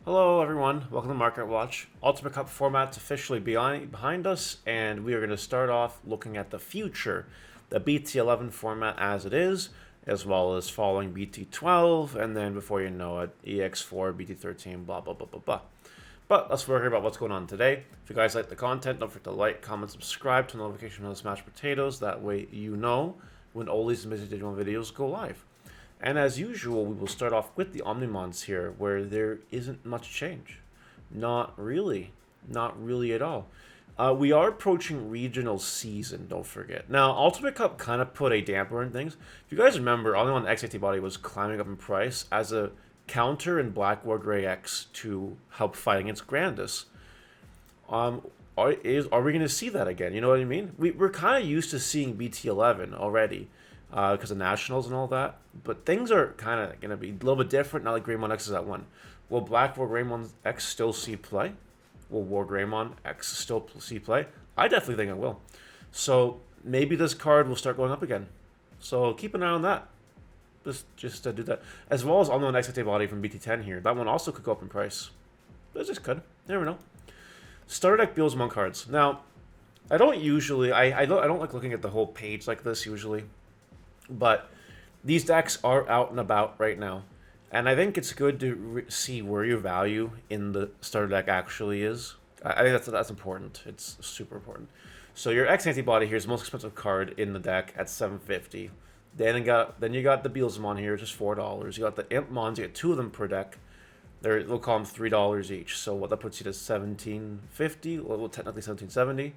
Hello everyone, welcome to Market Watch. Ultimate Cup format's officially behind us, and we are going to start off looking at the future, the BT11 format as it is, as well as following BT12, and then before you know it, EX4, BT13, blah blah blah blah blah. But let's worry about what's going on today. If you guys like the content, don't forget to like, comment, subscribe to notification on the Smash Potatoes. That way you know when all these amazing Digimon videos go live. And as usual, we will start off with the Omnimons here, where there isn't much change. Not really. Not really at all. We are approaching regional season, don't forget. Now, Ultimate Cup kind of put a damper on things. If you guys remember, Omnimon X Antibody was climbing up in price as a counter in Black War Grey X to help fight against Grandis. Are we going to see that again? You know what I mean? We're kind of used to seeing BT11 already. Because of nationals and all that. But things are kind of going to be a little bit different now that Greymon X is at 1. Will Black War Greymon X still see play? Will War Greymon X still see play? I definitely think it will. So maybe this card will start going up again. So keep an eye on that. Just do that. As well as Unknown X Body from BT10 here. That one also could go up in price. It just could. You never know. Starter deck Beelzemon cards. Now, I don't usually... I don't like looking at the whole page like this usually. But these decks are out and about right now. And I think it's good to see where your value in the starter deck actually is. I think that's important. It's super important. So your X Antibody here is the most expensive card in the deck at $7.50. Then you got the Beelzemon here, just $4. You got the Impmons, you get 2 of them per deck. We'll call them $3 each. So what that puts you to $17.50, well technically $17.70.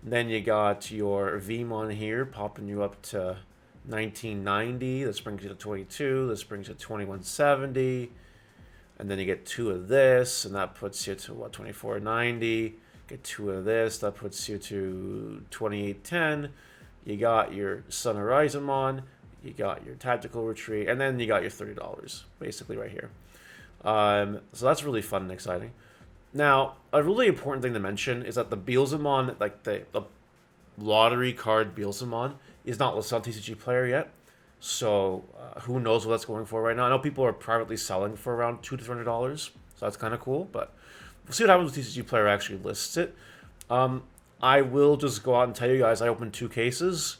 Then you got your Vmon here, popping you up to 1990. This brings you to 22. This brings you to 2170. And then you get 2 of this, and that puts you to what, 2490. Get 2 of this, that puts you to 2810. You got your Sun Horizonmon, you got your Tactical Retreat, and then you got your $30 basically right here. So that's really fun and exciting. Now, a really important thing to mention is that the Beelzemon, like the lottery card Beelzemon, is not listed on TCG Player yet. So who knows what that's going for right now. I know people are privately selling for around $200 to $300. So that's kind of cool. But we'll see what happens when TCG Player actually lists it. I will just go out and tell you guys I opened 2 cases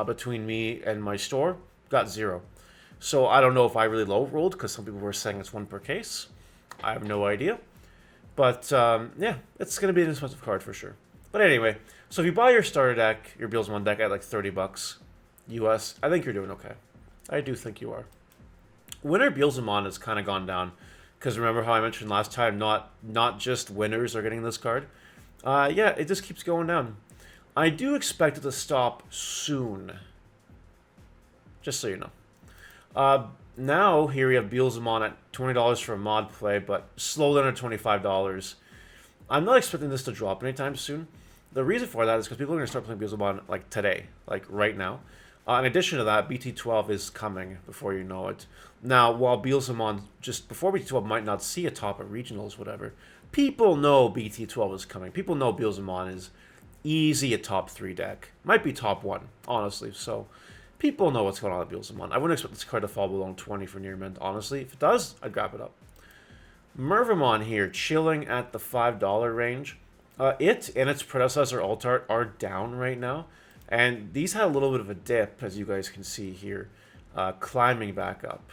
between me and my store. Got 0. So I don't know if I really low rolled because some people were saying it's 1 per case. I have no idea. But yeah, it's going to be an expensive card for sure. But anyway, so if you buy your starter deck, your Beelzemon deck at like $30 US, I think you're doing okay. I do think you are. Winner Beelzemon has kind of gone down. Because remember how I mentioned last time, not just winners are getting this card. Yeah, it just keeps going down. I do expect it to stop soon. Just so you know. Now, here we have Beelzemon at $20 for a mod play, but slowly under $25. I'm not expecting this to drop anytime soon. The reason for that is because people are going to start playing Beelzemon like today, like right now. In addition to that, BT12 is coming before you know it. Now, while Beelzemon just before BT12 might not see a top at regionals, whatever, people know BT12 is coming. People know Beelzemon is easy a top 3 deck. Might be top 1, honestly. So people know what's going on with Beelzemon. I wouldn't expect this card to fall below 20 for near mint, honestly. If it does, I'd grab it up. Mervimon here, chilling at the $5 range. It and its predecessor Altart are down right now. And these had a little bit of a dip, as you guys can see here, climbing back up.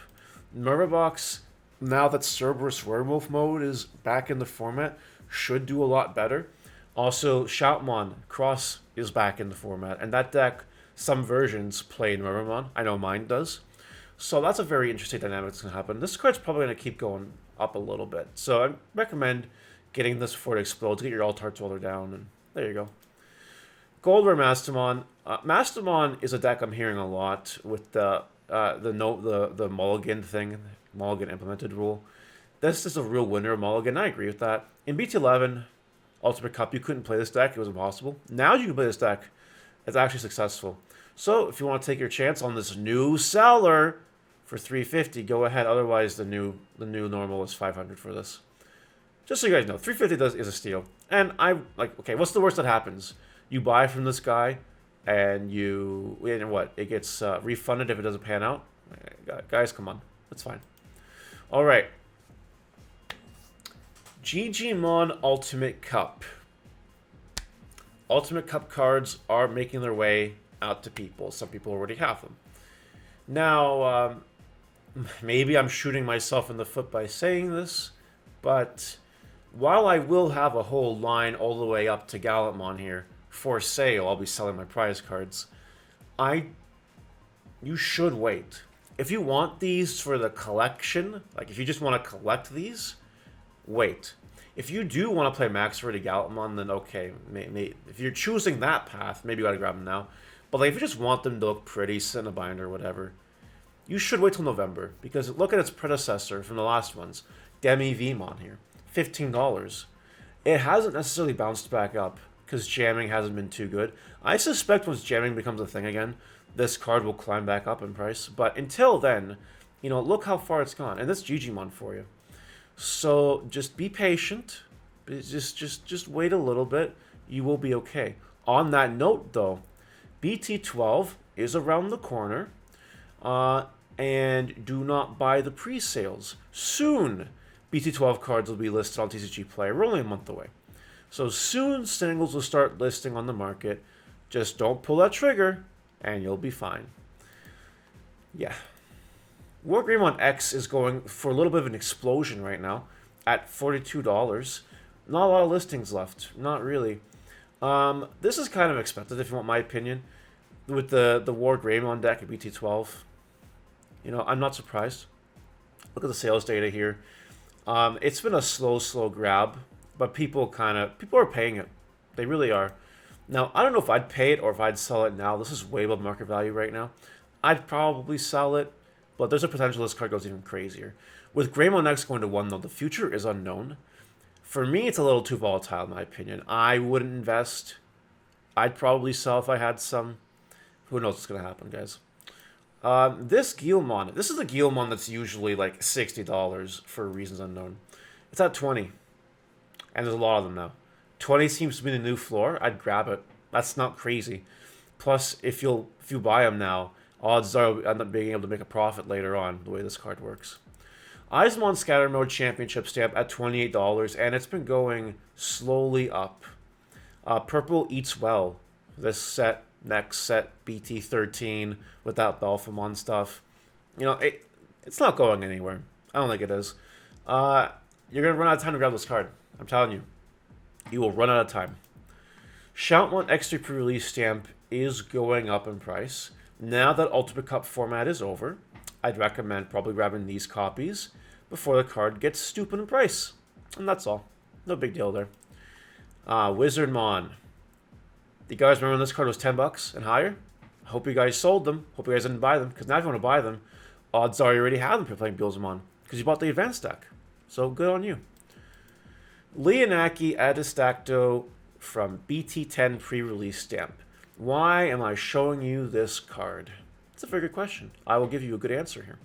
Mervabox, now that Cerberus Werewolf mode is back in the format, should do a lot better. Also, Shoutmon Cross is back in the format. And that deck, some versions play Mervimon. I know mine does. So that's a very interesting dynamic that's going to happen. This card's probably going to keep going up a little bit. So I recommend getting this before it explodes. Get your Altarts while they're down, and there you go. Goldware Mastamon. Mastamon is a deck I'm hearing a lot with the Mulligan thing, Mulligan implemented rule. This is a real winner of Mulligan. I agree with that. In BT11 Ultimate Cup, you couldn't play this deck. It was impossible. Now you can play this deck. It's actually successful. So if you want to take your chance on this new seller for $350, go ahead. Otherwise, the new normal is $500 for this. Just so you guys know, $350 is a steal. And okay, what's the worst that happens? You buy from this guy, and it gets refunded if it doesn't pan out. Guys, come on, that's fine. All right. Digimon Ultimate Cup. Ultimate Cup cards are making their way out to people. Some people already have them. Now, maybe I'm shooting myself in the foot by saying this, but while I will have a whole line all the way up to Beelzemon here for sale, I'll be selling my prize cards. You should wait. If you want these for the collection, like if you just want to collect these, wait. If you do want to play Max Ready Beelzemon, then okay. If you're choosing that path, maybe you gotta grab them now. But like if you just want them to look pretty, sit in a binder or whatever, you should wait till November, because look at its predecessor from the last ones, Digimon here, $15. It hasn't necessarily bounced back up because jamming hasn't been too good. I suspect once jamming becomes a thing again, this card will climb back up in price. But until then, you know, look how far it's gone, and that's Digimon for you. So just be patient. Just wait a little bit. You will be okay. On that note, though, BT12 is around the corner. And do not buy the pre-sales. Soon, BT12 cards will be listed on TCG Player. We're only a month away. So soon, singles will start listing on the market. Just don't pull that trigger, and you'll be fine. Yeah. Beelzemon X is going for a little bit of an explosion right now at $42. Not a lot of listings left. Not really. This is kind of expected, if you want my opinion. With the Beelzemon deck at BT12. You know, I'm not surprised. Look at the sales data here. It's been a slow grab, but people are paying it. They really are. Now, I don't know if I'd pay it or if I'd sell it now. This is way above market value right now. I'd probably sell it, but there's a potential this card goes even crazier. With Beelzemon X going to 1, though, the future is unknown. For me, it's a little too volatile, in my opinion. I wouldn't invest. I'd probably sell if I had some. Who knows what's going to happen, guys. This Beelzemon, this is a Beelzemon that's usually like $60 for reasons unknown. It's at 20, and there's a lot of them now. 20 seems to be the new floor. I'd grab it. That's not crazy. Plus, if you buy them now, odds are you'll end up being able to make a profit later on, the way this card works. Beelzemon Scatter Mode Championship stamp at $28, and it's been going slowly up. Purple eats well. This set, next set, BT13 with that Beelzemon stuff. You know, it's not going anywhere. I don't think it is. You're going to run out of time to grab this card. I'm telling you. You will run out of time. Shoutmon Extra Pre-Release stamp is going up in price. Now that Ultimate Cup format is over, I'd recommend probably grabbing these copies before the card gets stupid in price. And that's all. No big deal there. Wizardmon. You guys remember when this card was $10 and higher? I hope you guys sold them. Hope you guys didn't buy them. Because now if you want to buy them, odds are you already have them for playing Beelzemon. Because you bought the advanced deck. So good on you. Leonaki Adistacto from BT10 pre-release stamp. Why am I showing you this card? It's a very good question. I will give you a good answer here.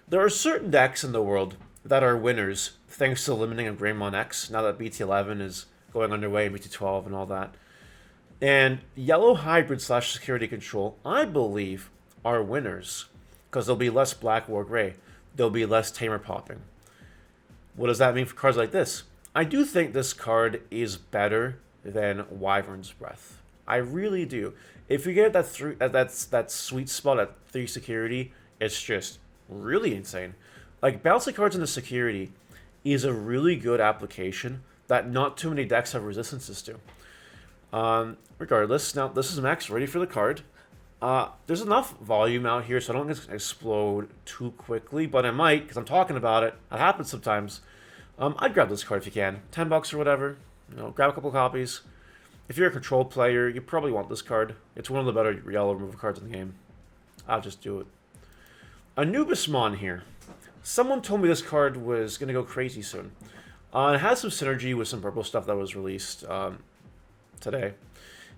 There are certain decks in the world that are winners thanks to the limiting of Beelzemon X, now that BT11 is going underway, BT12 and all that. And Yellow Hybrid / Security Control, I believe, are winners. Because there'll be less Black War Gray. There'll be less Tamer popping. What does that mean for cards like this? I do think this card is better than Wyvern's Breath. I really do. If you get that sweet spot at 3 security, it's just really insane. Like, bouncing cards into security is a really good application that not too many decks have resistances to. Regardless, now this is Max ready for the card. There's enough volume out here, so I don't think it's going to explode too quickly, but I might, because I'm talking about it. That happens sometimes. I'd grab this card if you can. $10 or whatever. You know, grab a couple copies. If you're a control player, you probably want this card. It's one of the better yellow removal cards in the game. I'll just do it. Anubismon here. Someone told me this card was going to go crazy soon. It has some synergy with some purple stuff that was released today.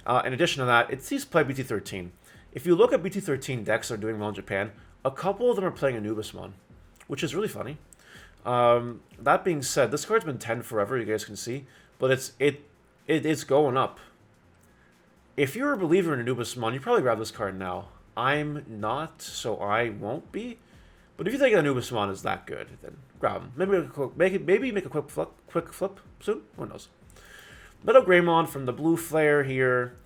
In addition to that, it sees play BT13. If you look at BT13 decks that are doing well in Japan, a couple of them are playing Anubismon, which is really funny. That being said, this card's been 10 forever, you guys can see, but it's going up. If you're a believer in Anubismon, you probably grab this card now. I'm not, so I won't be. But if you think Anubismon is that good, then grab him. Maybe make a quick flip soon. Who knows? Metal Greymon from the Blue Flare here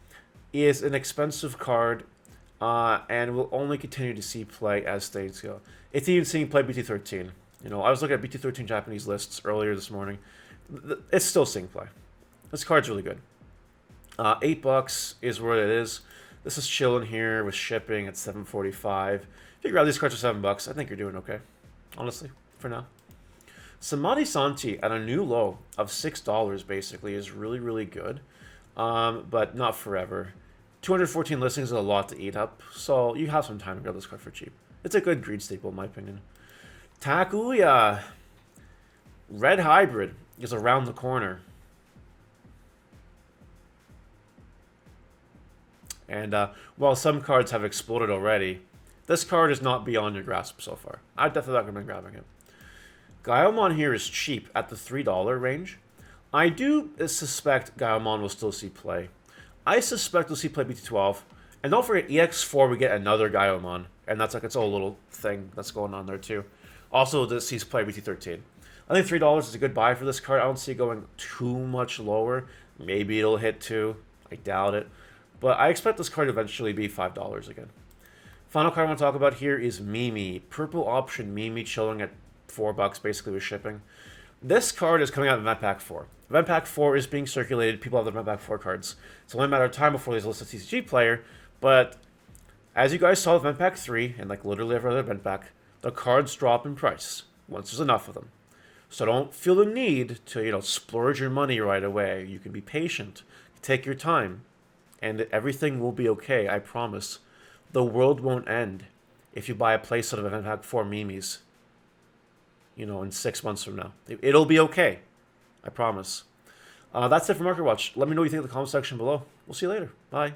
is an expensive card, and will only continue to see play as things go. It's even seeing play BT13. You know, I was looking at BT13 Japanese lists earlier this morning. It's still seeing play. This card's really good. $8 is what it is. This is chilling here with shipping at $7.45. If you grab these cards for $7, I think you're doing okay. Honestly, for now. Samadhi Santi at a new low of $6 basically is really, really good. But not forever. 214 listings is a lot to eat up, so you have some time to grab this card for cheap. It's a good greed staple in my opinion. Takuya. Red Hybrid is around the corner. And while some cards have exploded already, this card is not beyond your grasp so far. I definitely recommend grabbing it. Gaiomon here is cheap at the $3 range. I do suspect Gaiomon will still see play. I suspect we'll see play BT12. And don't forget, EX4 we get another Gaiomon. And that's like its own little thing that's going on there too. Also, this sees play BT13. I think $3 is a good buy for this card. I don't see it going too much lower. Maybe it'll hit 2. I doubt it. But I expect this card to eventually be $5 again. Final card I want to talk about here is Mimi. Purple option Mimi chilling at $4 basically with shipping. This card is coming out of Event Pack 4. Event Pack 4 is being circulated. People have the Event Pack 4 cards. It's only a matter of time before there's a list of TCG player. But as you guys saw with Event Pack 3, and like literally every other Event Pack, the cards drop in price once there's enough of them. So don't feel the need to, you know, splurge your money right away. You can be patient. Take your time. And everything will be okay, I promise. The world won't end if you buy a playset of Event Pack 4 Mimis, you know, in 6 months from now. It'll be okay. I promise. That's it for Market Watch. Let me know what you think in the comment section below. We'll see you later. Bye.